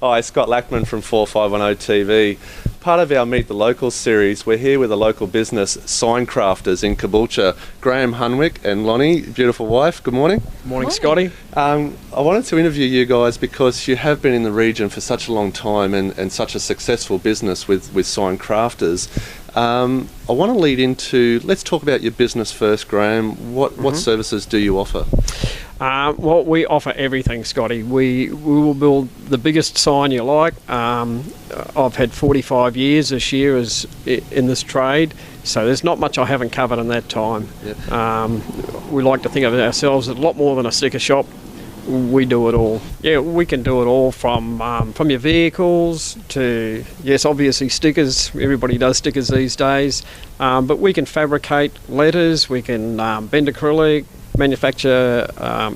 Hi, Scott Lachmund from 4510 TV. Part of our Meet the Locals series, we're here with a local business, Sign Crafters in Caboolture. Graham Hunwick and Lonnie, beautiful wife, good morning. Morning, Scotty. I wanted to interview you guys because you have been in the region for such a long time and such a successful business with Sign Crafters. I want to lead into, let's talk about your business first, Graham. What services do you offer? Well, we offer everything, Scotty. We will build the biggest sign you like. I've had 45 years this year in this trade, so there's not much I haven't covered in that time. Yep. We like to think of ourselves as a lot more than a sticker shop. We do it all. Yeah, we can do it all from your vehicles to, yes, obviously stickers. Everybody does stickers these days. But we can fabricate letters, we can bend acrylic, manufacture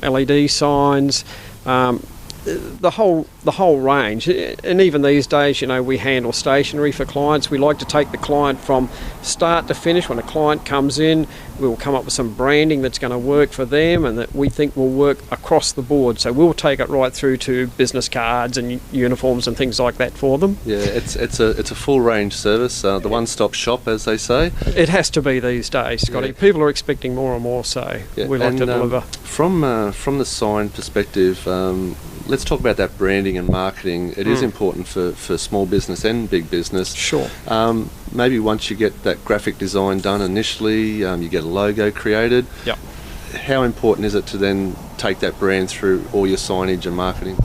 LED signs, the whole range. And even these days, you know, we handle stationery for clients. We like to take the client from start to finish. When a client comes in, we'll come up with some branding that's going to work for them and that we think will work across the board. So we'll take it right through to business cards and uniforms and things like that for them. Yeah, it's a full range service, the one-stop shop, as they say. It has to be these days, Scotty. Yeah. People are expecting more and more, so we like to deliver. From the sign perspective, let's talk about that branding and marketing. It is important for small business and big business. Sure. Maybe once you get that graphic design done initially, you get a logo created. Yep. How important is it to then take that brand through all your signage and marketing?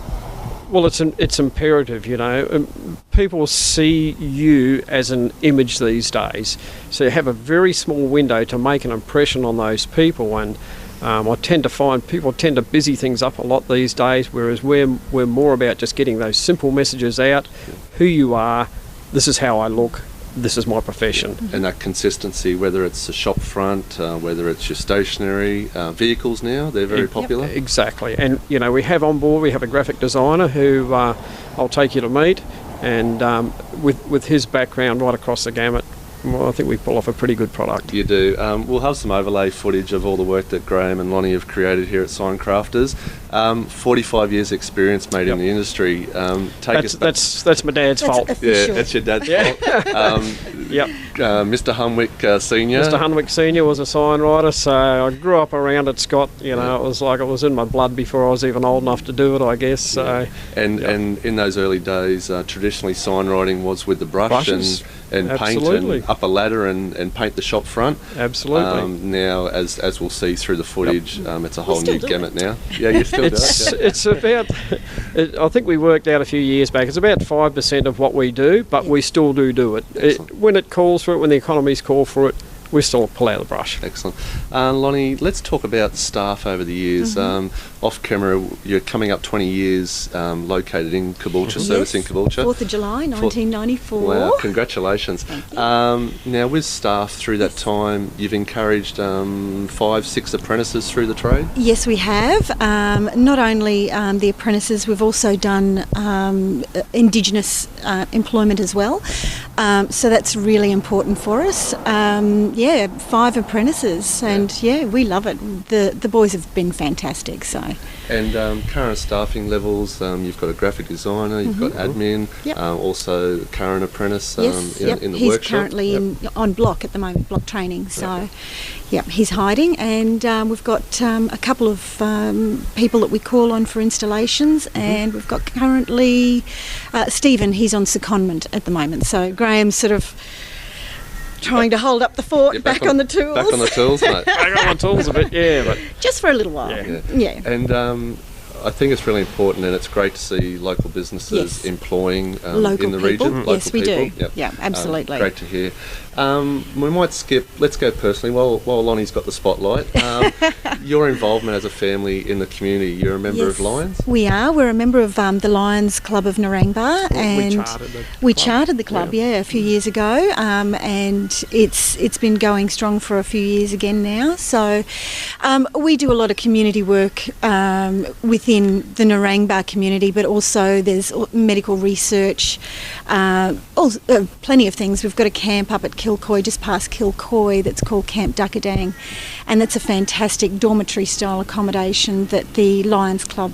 Well, it's imperative, you know. People see you as an image these days. So you have a very small window to make an impression on those people, and I tend to find people tend to busy things up a lot these days, whereas we're more about just getting those simple messages out. Who you are, this is how I look, this is my profession. And that consistency, whether it's a shop front, whether it's your stationery, vehicles now, they're very popular. Exactly. And, you know, we have a graphic designer who I'll take you to meet, and with his background right across the gamut, well, I think we pull off a pretty good product. You do. We'll have some overlay footage of all the work that Graham and Lonnie have created here at Sign Crafters. 45 years experience made in the industry. That's my dad's fault. Yeah, that's your dad's fault. Yep. Mr. Hunwick Senior. Mr. Hunwick Senior was a sign writer, so I grew up around it, Scott. You know, it was like it was in my blood before I was even old enough to do it, I guess. So, and in those early days, traditionally sign writing was with the brushes and paint and up a ladder and paint the shop front. Absolutely. Now, as we'll see through the footage, it's a whole new gamut now. Yeah, you still do it. It's about, I think we worked out a few years back, it's about 5% of what we do, but we still do it. When it calls for it, when the economies call for it, we still pull out the brush. Excellent. Lonnie, let's talk about staff over the years. Off camera, you're coming up 20 years located in Caboolture, servicing Caboolture. 4th of July, 1994. Wow, congratulations. Now, with staff through that time, you've encouraged 5-6 apprentices through the trade? Yes, we have. Not only the apprentices, we've also done Indigenous employment as well. So that's really important for us. 5 apprentices, and we love it. The boys have been fantastic. So. And current staffing levels, you've got a graphic designer, you've got admin, also current apprentice in the he's workshop. He's currently on block at the moment, block training. So, he's hiding, and we've got a couple of people that we call on for installations, and we've got currently Stephen. He's on secondment at the moment. So Graham's sort of trying to hold up the fort, back on the tools. Back on the tools, mate. Back on the tools a bit, but just for a little while. Yeah. And I think it's really important, and it's great to see local businesses employing local in the people. region. Yes, we do. Yep. Yeah, absolutely. Great to hear. We might skip. Let's go personally. While Lonnie's got the spotlight, your involvement as a family in the community. You're a member of Lions. We are. We're a member of the Lions Club of Narangba, and we chartered the club. A few years ago, and it's been going strong for a few years again now. So we do a lot of community work within the Narangba community, but also there's medical research, plenty of things. We've got a camp up at Kilcoy, just past Kilcoy, that's called Camp Duckadang, and that's a fantastic dormitory style accommodation that the Lions Club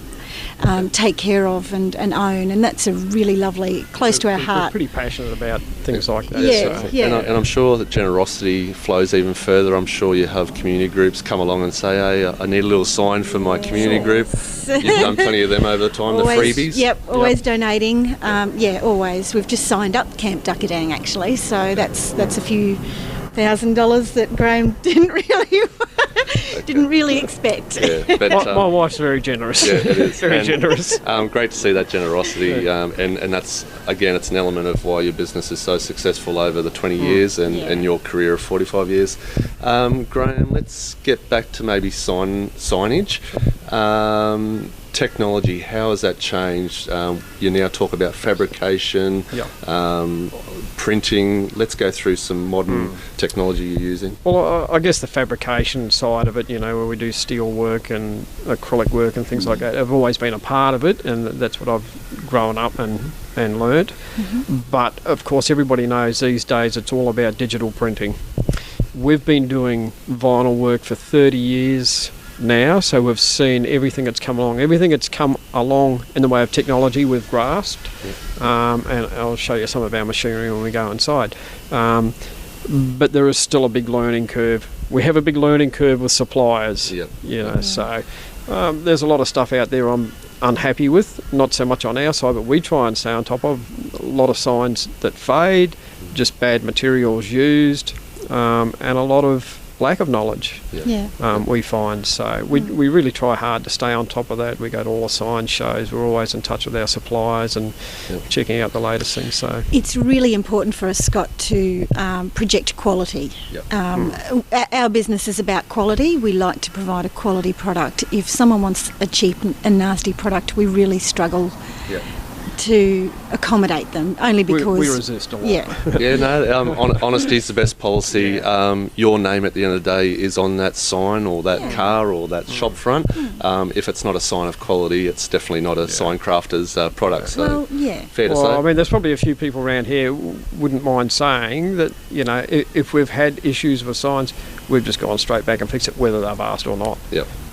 take care of and own, and that's a really lovely, close to our heart. We're pretty passionate about things like that. Yeah, so. yeah. And I'm sure that generosity flows even further. I'm sure you have community groups come along and say, hey, I need a little sign for my community group. You've done plenty of them over the time, always, the freebies. Yep, always donating. Always. We've just signed up Camp Duckadang actually, so that's a few $1,000 that Graham didn't really expect. Yeah, but, my wife's very generous. Yeah, it is. Very generous. Great to see that generosity, and that's, again, it's an element of why your business is so successful over the 20 years and your career of 45 years. Graham, let's get back to maybe signage. Technology, how has that changed? You now talk about fabrication, printing. Let's go through some modern technology you're using. Well, I guess the fabrication side of it, where we do steel work and acrylic work and things like that, I've always been a part of it, and that's what I've grown up and learnt. But of course, everybody knows these days it's all about digital printing. We've been doing vinyl work for 30 years now, so we've seen everything that's come along. Everything that's come along in the way of technology we've grasped, and I'll show you some of our machinery when we go inside. But there is still a big learning curve. We have a big learning curve with suppliers, so there's a lot of stuff out there I'm unhappy with, not so much on our side, but we try and stay on top of. A lot of signs that fade, just bad materials used, and a lot of lack of knowledge, we find. So we really try hard to stay on top of that. We go to all the science shows. We're always in touch with our suppliers and checking out the latest things. So it's really important for us, Scott, to project quality. Our business is about quality. We like to provide a quality product. If someone wants a cheap and nasty product, we really struggle to accommodate them, only because we resist a lot. Honesty is the best policy. Your name at the end of the day is on that sign or that car or that shop front. If it's not a sign of quality, it's definitely not a sign crafter's product. So fair to say. I mean, there's probably a few people around here wouldn't mind saying that, if we've had issues with signs, we've just gone straight back and fixed it, whether they've asked or not.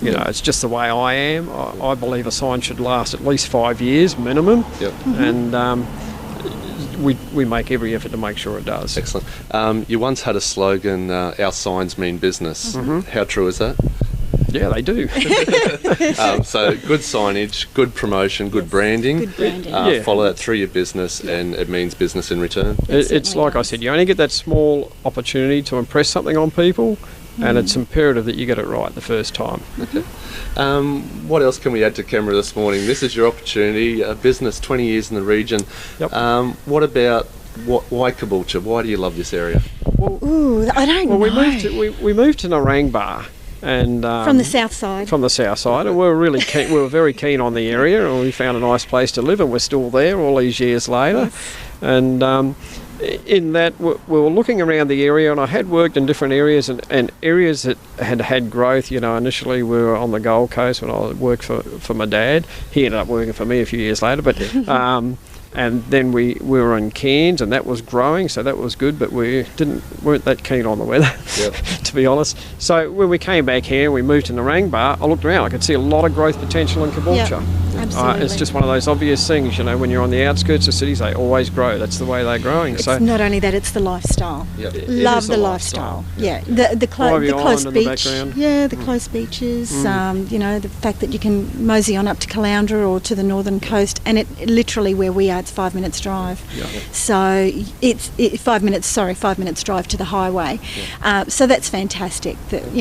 It's just the way I am. I believe a sign should last at least 5 years minimum. And we make every effort to make sure it does. Excellent. You once had a slogan, our signs mean business. How true is that? Yeah, they do. So good signage, good promotion, good branding. Good branding. Follow that through your business, and it means business in return. It's like I said, you only get that small opportunity to impress something on people, and it's imperative that you get it right the first time. Okay. What else can we add to camera this morning? This is your opportunity. Business, 20 years in the region. What about why Caboolture? Why do you love this area? I don't know. We moved to Narangba. And from the south side. From the south side, and we were really keen. We were very keen on the area, and we found a nice place to live, and we're still there all these years later. And in that, we were looking around the area, and I had worked in different areas and areas that had growth. Initially we were on the Gold Coast when I worked for my dad. He ended up working for me a few years later, but. And then we were in Cairns, and that was growing, so that was good, but we weren't that keen on the weather, to be honest. So when we came back here, we moved to Narangba, I looked around, I could see a lot of growth potential in Caboolture. Absolutely. It's just one of those obvious things, when you're on the outskirts of cities, they always grow. That's the way they're growing. It's not only that, it's the lifestyle. Love the lifestyle. The close beach. The close beaches. The fact that you can mosey on up to Caloundra or to the northern coast, and it literally where we are, it's 5 minutes drive. So it's 5 minutes drive to the highway. So that's fantastic. That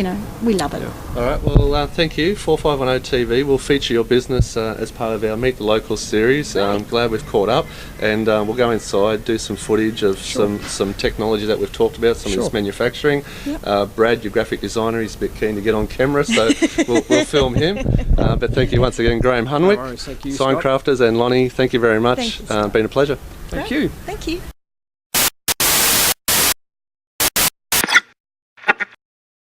we love it. All right. Well, thank you. 4510 TV will feature your business as part of our Meet the Locals series. I'm glad we've caught up, and we'll go inside, do some footage of some technology that we've talked about, some of this manufacturing. Brad, your graphic designer, he's a bit keen to get on camera, so we'll film him. But thank you once again, Graham Hunwick, No worries. Thank you, Sign Scott. Crafters, and Lonnie. Thank you very much. Been a pleasure. Thank you. Thank you.